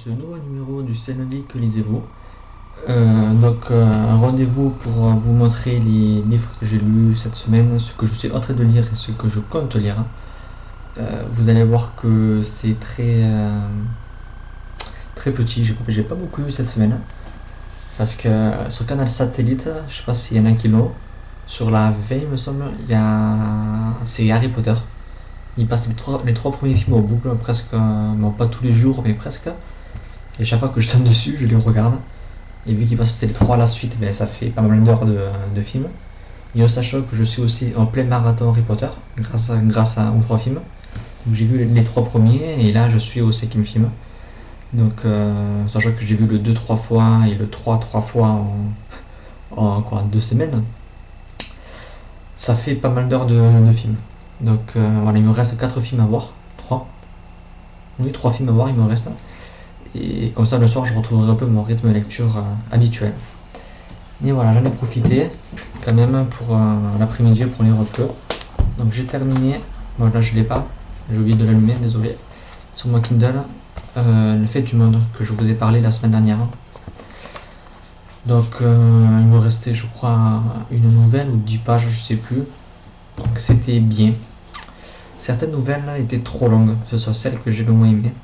ce nouveau numéro du Scénarii que lisez-vous. Un rendez-vous pour vous montrer les livres que j'ai lus cette semaine, ce que je suis en train de lire et ce que je compte lire. Vous allez voir que c'est très petit, j'ai pas beaucoup lu cette semaine. Parce que sur Canal Satellite, je sais pas s'il y en a qui l'ont, sur la veille me semble, c'est Harry Potter. Il passe les trois premiers films au boucle, presque, bon, pas tous les jours, mais presque. Et chaque fois que je tombe dessus, je les regarde. Et vu qu'il passe les trois à la suite, ben, ça fait pas mal d'heures de films. Et en sachant que je suis aussi en plein marathon Harry Potter, aux trois films. Donc j'ai vu les trois premiers, et là je suis au cinquième film. Donc, sachant que j'ai vu le 2 3 fois et le 3 fois en 2 semaines, ça fait pas mal d'heures de films. Donc voilà, il me reste 4 films à voir. 3. Oui, 3 films à voir, il me reste. Et comme ça, le soir, je retrouverai un peu mon rythme de lecture habituel. Et voilà, j'en ai profité quand même pour l'après-midi pour lire un peu. Donc j'ai terminé. Bon, là, je l'ai pas. J'ai oublié de l'allumer, désolé. Sur mon Kindle, Le Fait du Monde, que je vous ai parlé la semaine dernière. Donc il me restait, je crois, une nouvelle ou 10 pages, je sais plus. Donc c'était bien. Certaines nouvelles étaient trop longues, ce sont celles que j'ai le moins aimées.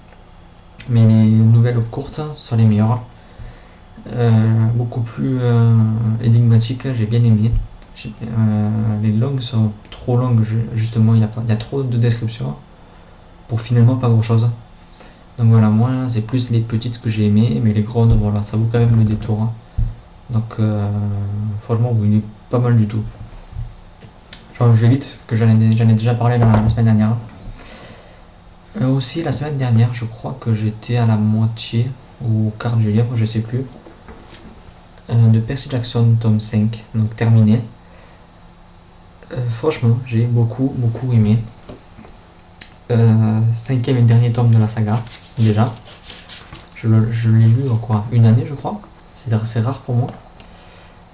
Mais les nouvelles courtes sont les meilleures. Beaucoup plus énigmatiques, j'ai bien aimé. Les longues sont trop longues, justement, il y a trop de descriptions pour finalement pas grand chose. Donc voilà, moi c'est plus les petites que j'ai aimées, mais les grandes, voilà, ça vaut quand même le détour. Donc franchement, oui, il est pas mal du tout. Genre, je vais vite, que j'en ai déjà parlé la semaine dernière. Aussi, la semaine dernière, je crois que j'étais à la moitié, ou au quart du livre, je sais plus, de Percy Jackson, tome 5, donc terminé. Franchement, j'ai beaucoup aimé. Cinquième et dernier tome de la saga, déjà. Je l'ai lu en quoi, une année, je crois. C'est assez rare pour moi.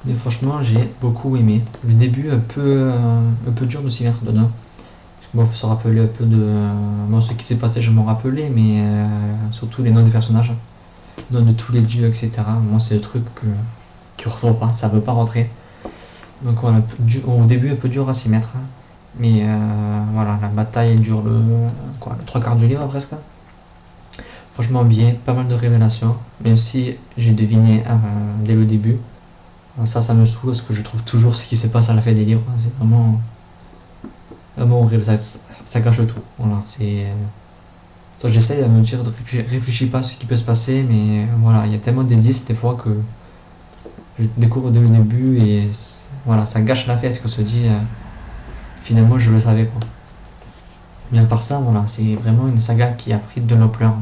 Mais franchement, j'ai beaucoup aimé. Le début, un peu dur de s'y mettre dedans. Bon, il faut se rappeler un peu de. Bon, ce qui s'est passé, je m'en rappelais, mais surtout les noms des personnages, les noms de tous les dieux, etc. Moi, c'est le truc qui ne ressort pas, ça ne veut pas rentrer. Donc voilà, au début, un peu dur à s'y mettre. Mais voilà, la bataille dure le 3 quarts du livre presque. Franchement, bien, pas mal de révélations, même si j'ai deviné dès le début. Ça me saoule parce que je trouve toujours ce qui se passe à la fin des livres. C'est vraiment horrible, ça gâche tout. Voilà, toi, j'essaie de me dire, réfléchis pas à ce qui peut se passer, mais voilà, il y a tellement d'indices des fois que je découvre dès le début et voilà, ça gâche la fin parce qu'on se dit finalement je le savais quoi. Mais à part ça, voilà, c'est vraiment une saga qui a pris de l'ampleur,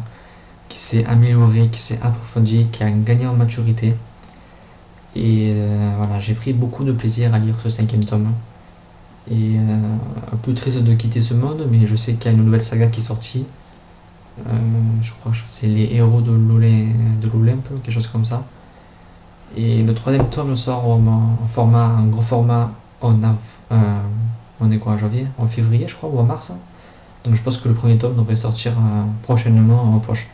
qui s'est améliorée, qui s'est approfondie, qui a gagné en maturité. Et voilà, j'ai pris beaucoup de plaisir à lire ce cinquième tome. Et un peu triste de quitter ce monde, mais je sais qu'il y a une nouvelle saga qui est sortie. Je crois que c'est les héros de l'Olympe, quelque chose comme ça. Et le troisième tome sort en gros format on est quoi, janvier, en février je crois, ou en mars. Donc je pense que le premier tome devrait sortir prochainement en poche.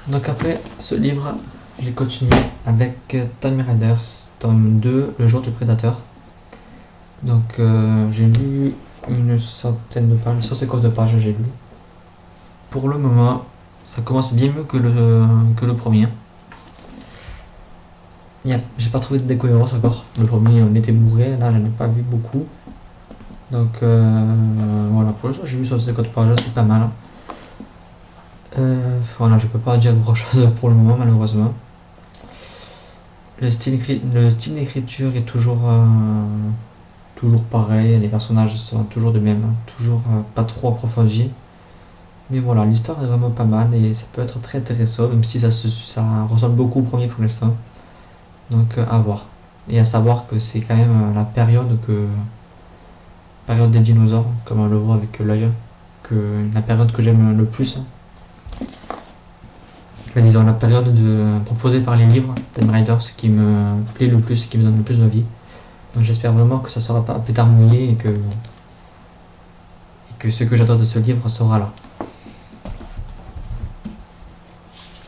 Donc après ce livre, j'ai continué avec Tomb Raider, tome 2, Le Jour du Prédateur. Donc j'ai lu une centaine de pages, 150 de pages j'ai lu. Pour le moment, ça commence bien mieux que le premier. J'ai pas trouvé de décohérence encore. Le premier, on était bourré, là j'en ai pas vu beaucoup. Donc voilà, pour l'instant j'ai lu 150 pages, c'est pas mal. Voilà, je peux pas dire grand chose pour le moment malheureusement. Le style d'écriture est toujours pareil, les personnages sont toujours de même, toujours pas trop approfondis. Mais voilà, l'histoire est vraiment pas mal et ça peut être très intéressant, même si ça ressemble beaucoup au premier pour l'instant. Donc à voir. Et à savoir que c'est quand même la période des dinosaures, comme on le voit avec l'œil, la période que j'aime le plus. Disons la période proposée par les livres Tomb Raider, ce qui me plaît le plus, ce qui me donne le plus d'envie. Donc j'espère vraiment que ça sera pas plus tard mouillé et que ce que j'attends de ce livre sera là.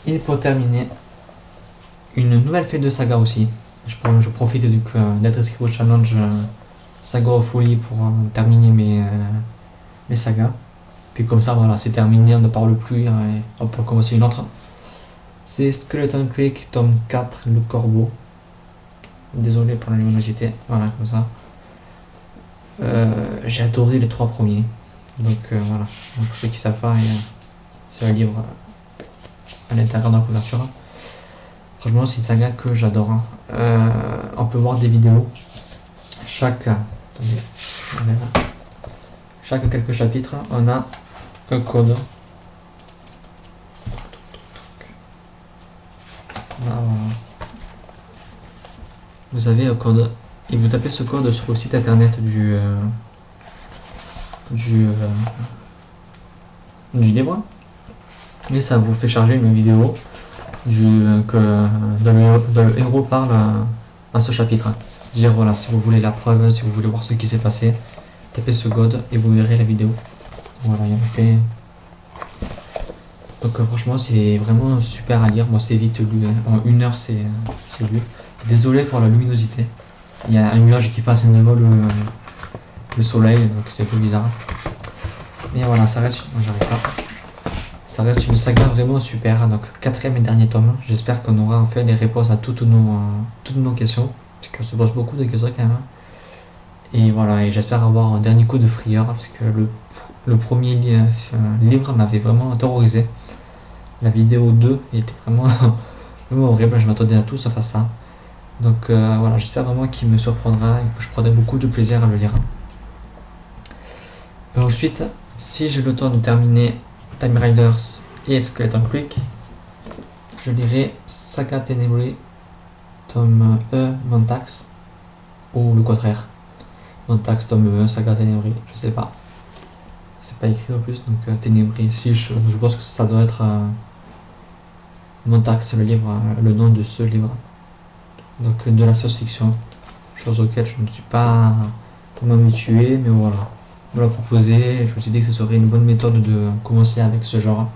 Et pour terminer, une nouvelle fête de saga aussi. Je profite d'être inscrit au challenge Saga of Folie pour terminer mes sagas. Puis comme ça, voilà, c'est terminé, on ne parle plus et on peut commencer une autre. C'est Skeleton Creek, tome 4, le corbeau. Désolé pour la luminosité, voilà, comme ça. J'ai adoré les 3 premiers. Donc voilà, pour ceux qui ne savent pas, c'est un livre à l'intérieur de la couverture. Franchement, c'est une saga que j'adore. On peut voir des vidéos. Chaque quelques chapitres, on a un code. Voilà. Vous avez un code et vous tapez ce code sur le site internet du livre et ça vous fait charger une vidéo dont le héros parle à ce chapitre. Dire voilà, si vous voulez la preuve, si vous voulez voir ce qui s'est passé, tapez ce code et vous verrez la vidéo. Voilà, il y en a fait. Donc franchement c'est vraiment super à lire. Moi c'est vite lu, en 1 heure c'est lu. Désolé pour la luminosité. Il y a un nuage qui passe devant le soleil, donc c'est un peu bizarre. Mais voilà, ça reste. J'arrive pas. Ça reste une saga vraiment super. Donc 4e et dernier tome. J'espère qu'on aura enfin des réponses à toutes nos questions. Parce qu'on se pose beaucoup de questions quand même. Et voilà, et j'espère avoir un dernier coup de frayeur. Parce que le premier livre m'avait vraiment terrorisé. La vidéo 2 était vraiment, vraiment horrible. Je m'attendais à tout sauf à ça. Donc voilà, j'espère vraiment qu'il me surprendra et que je prendrai beaucoup de plaisir à le lire. Et ensuite, si j'ai le temps de terminer Time Riders et Skeleton Creek, je lirai Saga Ténébré, tome E, Montax, ou le contraire. Montax, tome E, Saga Ténébré, je sais pas. C'est pas écrit en plus, donc Ténébré, si je pense que ça doit être Montax, le livre, le nom de ce livre. Donc de la science-fiction, chose auquel je ne suis pas vraiment habitué, mais voilà. On me l'a proposé, je me suis dit que ce serait une bonne méthode de commencer avec ce genre.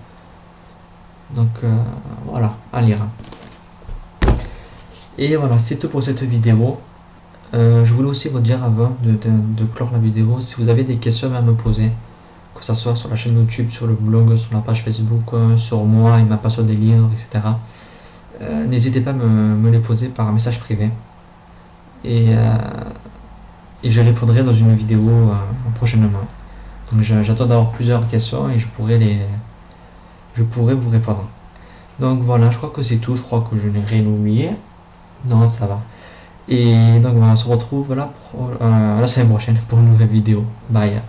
Donc voilà, à lire. Et voilà, c'est tout pour cette vidéo. Je voulais aussi vous dire avant de clore la vidéo, si vous avez des questions à me poser, que ce soit sur la chaîne YouTube, sur le blog, sur la page Facebook, sur moi et ma passion des livres, etc. N'hésitez pas à me les poser par un message privé. Et je répondrai dans une vidéo prochainement. Donc j'attends d'avoir plusieurs questions et je pourrai vous répondre. Donc voilà, je crois que c'est tout. Je crois que je n'ai rien oublié. Non, ça va. Et donc voilà, on se retrouve la semaine prochaine pour une nouvelle vidéo. Bye.